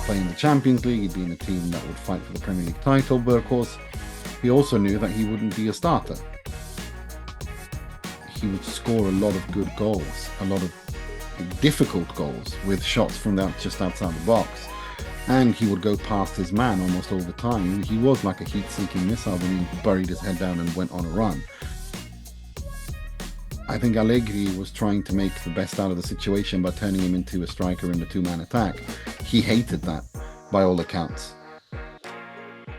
play in the Champions League, he'd be in a team that would fight for the Premier League title, but of course, he also knew that he wouldn't be a starter. He would score a lot of good goals, a lot of difficult goals with shots from just outside the box. And he would go past his man almost all the time. He was like a heat-seeking missile when he buried his head down and went on a run. I think Allegri was trying to make the best out of the situation by turning him into a striker in the two-man attack. He hated that, by all accounts.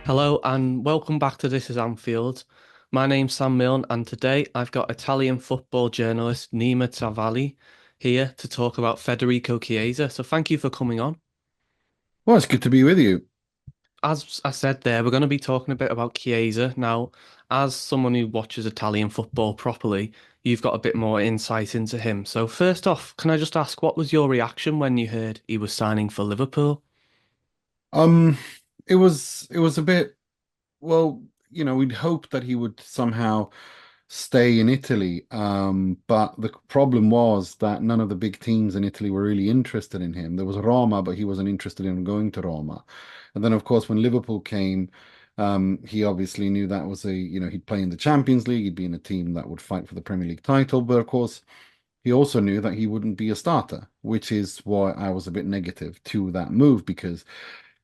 Hello and welcome back to This is Anfield. My name's Sam Millne and today I've got Italian football journalist Nima Tavallaey here to talk about Federico Chiesa. So thank you for coming on. Well, it's good to be with you. As I said there, we're going to be talking a bit about Chiesa. Now, as someone who watches Italian football properly, you've got a bit more insight into him. So first off, can I just ask, what was your reaction when you heard he was signing for Liverpool? Um, it was a bit, well, we'd hoped that he would somehow stay in Italy. But the problem was that none of the big teams in Italy were really interested in him. There was Roma, but he wasn't interested in going to Roma. And then, of course, when Liverpool came, he obviously knew that was he'd play in the Champions League, he'd be in a team that would fight for the Premier League title. But of course, he also knew that he wouldn't be a starter, which is why I was a bit negative to that move because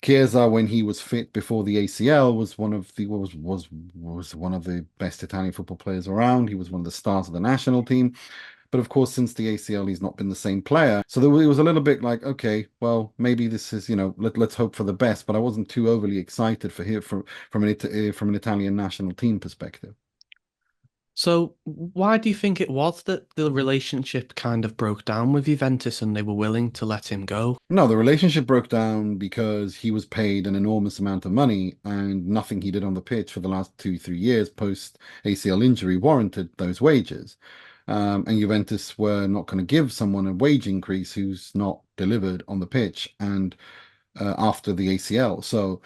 Chiesa, when he was fit before the ACL, was one of the best Italian football players around. He was one of the stars of the national team. But of course, since the ACL, he's not been the same player. So it was a little bit like, okay, well, maybe this is, let's hope for the best. But I wasn't too overly excited for him from an Italian national team perspective. So, why do you think it was that the relationship kind of broke down with Juventus and they were willing to let him go? No, the relationship broke down because he was paid an enormous amount of money and nothing he did on the pitch for the last 2, 3 years post ACL injury warranted those wages. And Juventus were not going to give someone a wage increase who's not delivered on the pitch and after the ACL. So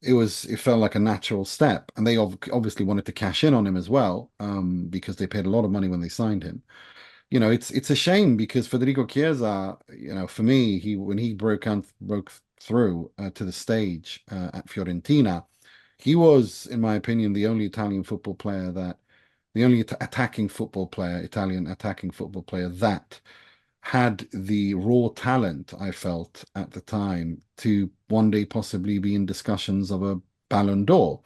it felt like a natural step. And they obviously wanted to cash in on him as well, because they paid a lot of money when they signed him. It's a shame because Federico Chiesa, for me, when he broke through to the stage at Fiorentina, he was, in my opinion, the only Italian football player the only Italian attacking football player that had the raw talent, I felt at the time, to one day possibly be in discussions of a Ballon d'Or.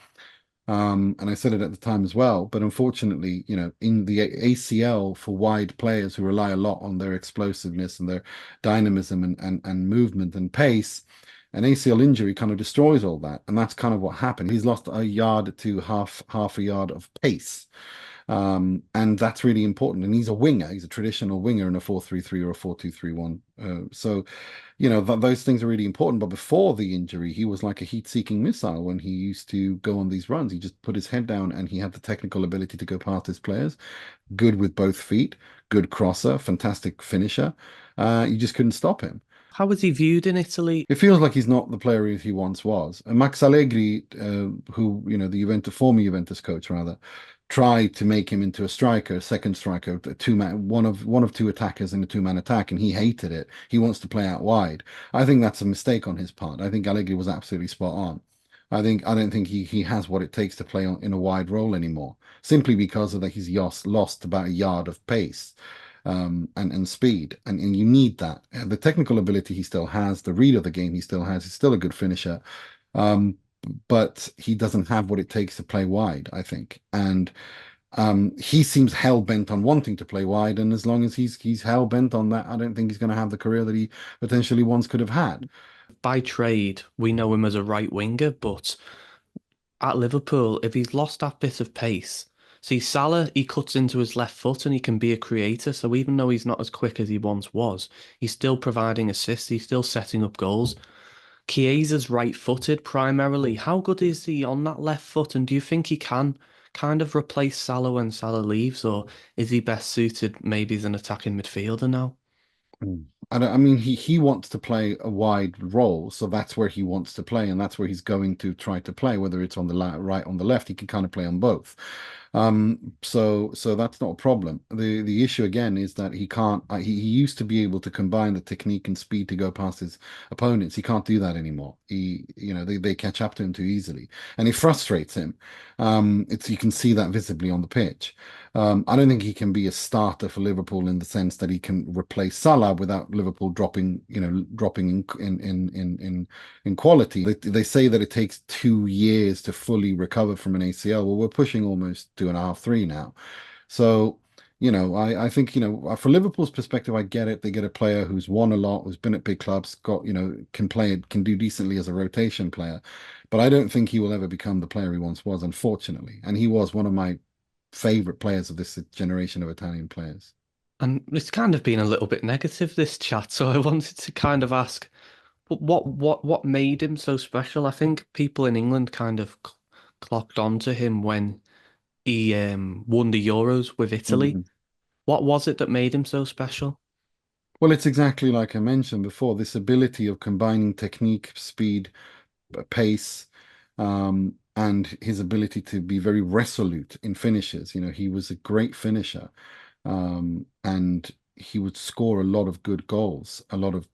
And I said it at the time as well, but unfortunately, in the ACL for wide players who rely a lot on their explosiveness and their dynamism and movement and pace, an ACL injury kind of destroys all that. And that's kind of what happened. He's lost a yard to half a yard of pace. And that's really important. And he's a winger. He's a traditional winger in a 4-3-3 or a 4-2-3-1. So those things are really important. But before the injury, he was like a heat-seeking missile when he used to go on these runs. He just put his head down and he had the technical ability to go past his players. Good with both feet, good crosser, fantastic finisher. You just couldn't stop him. How was he viewed in Italy? It feels like he's not the player he once was. And Max Allegri, who, the former Juventus coach rather, tried to make him into a striker, a second striker, a two-man, one of two attackers in a two-man attack, and he hated it. He wants to play out wide. I think that's a mistake on his part. I think Allegri was absolutely spot on. I don't think he has what it takes to play in a wide role anymore, simply because of that he's lost about a yard of pace. And speed, and you need that. And the technical ability he still has, the read of the game he still has. He's still a good finisher, but he doesn't have what it takes to play wide, I think. And he seems hell bent on wanting to play wide, and as long as he's hell bent on that, I don't think he's going to have the career that he potentially once could have had. By trade, we know him as a right winger, but at Liverpool, if he's lost that bit of pace, see Salah, he cuts into his left foot and he can be a creator. So even though he's not as quick as he once was, he's still providing assists, he's still setting up goals. Chiesa's right-footed primarily. How good is he on that left foot? And do you think he can kind of replace Salah when Salah leaves, or is he best suited maybe as an attacking midfielder now? I mean, he wants to play a wide role, so that's where he wants to play, and that's where he's going to try to play. Whether it's on the right, on the left, he can kind of play on both. So that's not a problem. The issue again is that he can't. He used to be able to combine the technique and speed to go past his opponents. He can't do that anymore. They catch up to him too easily, and it frustrates him. It's You can see that visibly on the pitch. I don't think he can be a starter for Liverpool in the sense that he can replace Salah without Liverpool dropping in quality. They say that it takes 2 years to fully recover from an ACL. Well, we're pushing almost 2.5, 3 now. So, I think, for Liverpool's perspective, I get it. They get a player who's won a lot, who's been at big clubs, can do decently as a rotation player. But I don't think he will ever become the player he once was, unfortunately. And he was one of my favorite players of this generation of Italian players. And it's kind of been a little bit negative, this chat. So I wanted to kind of ask, what made him so special? I think people in England kind of clocked onto him when he won the Euros with Italy. Mhm. What was it that made him so special? Well, it's exactly like I mentioned before, this ability of combining technique, speed, pace, and his ability to be very resolute in finishes. He was a great finisher, and he would score a lot of good goals, a lot of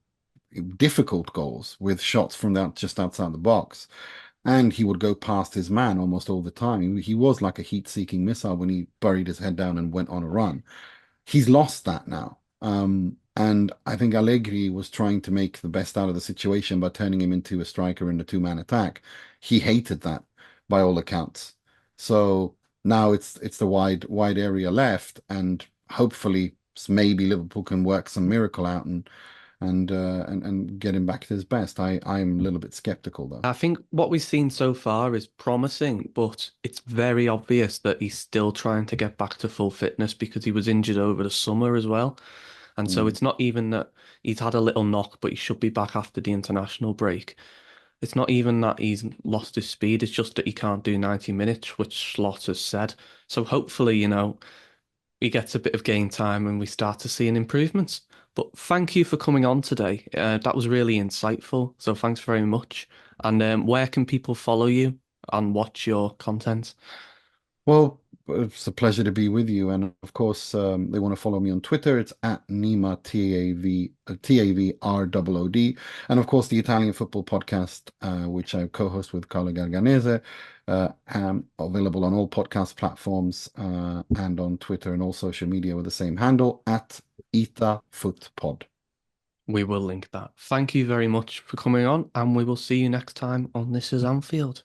difficult goals with shots from that just outside the box. And he would go past his man almost all the time. He was like a heat-seeking missile when he buried his head down and went on a run. He's lost that now. And I think Allegri was trying to make the best out of the situation by turning him into a striker in a two-man attack. He hated that by all accounts. So now it's the wide area left, and hopefully maybe Liverpool can work some miracle out and get him back to his best. I'm a little bit skeptical though. I think what we've seen so far is promising, but it's very obvious that he's still trying to get back to full fitness because he was injured over the summer as well. And so Mm. it's not even that he's had a little knock, but he should be back after the international break. It's not even that he's lost his speed, it's just that he can't do 90 minutes, which Slot has said. So hopefully, he gets a bit of game time and we start to see an improvement. But thank you for coming on today. That was really insightful. So thanks very much. And where can people follow you and watch your content? Well, it's a pleasure to be with you. And of course, they want to follow me on Twitter. It's at Nima TAVROOD. And of course, the Italian Football Podcast, which I co-host with Carlo Garganese, available on all podcast platforms and on Twitter and all social media with the same handle at ItaFootPod. We will link that. Thank you very much for coming on, and we will see you next time on This is Anfield.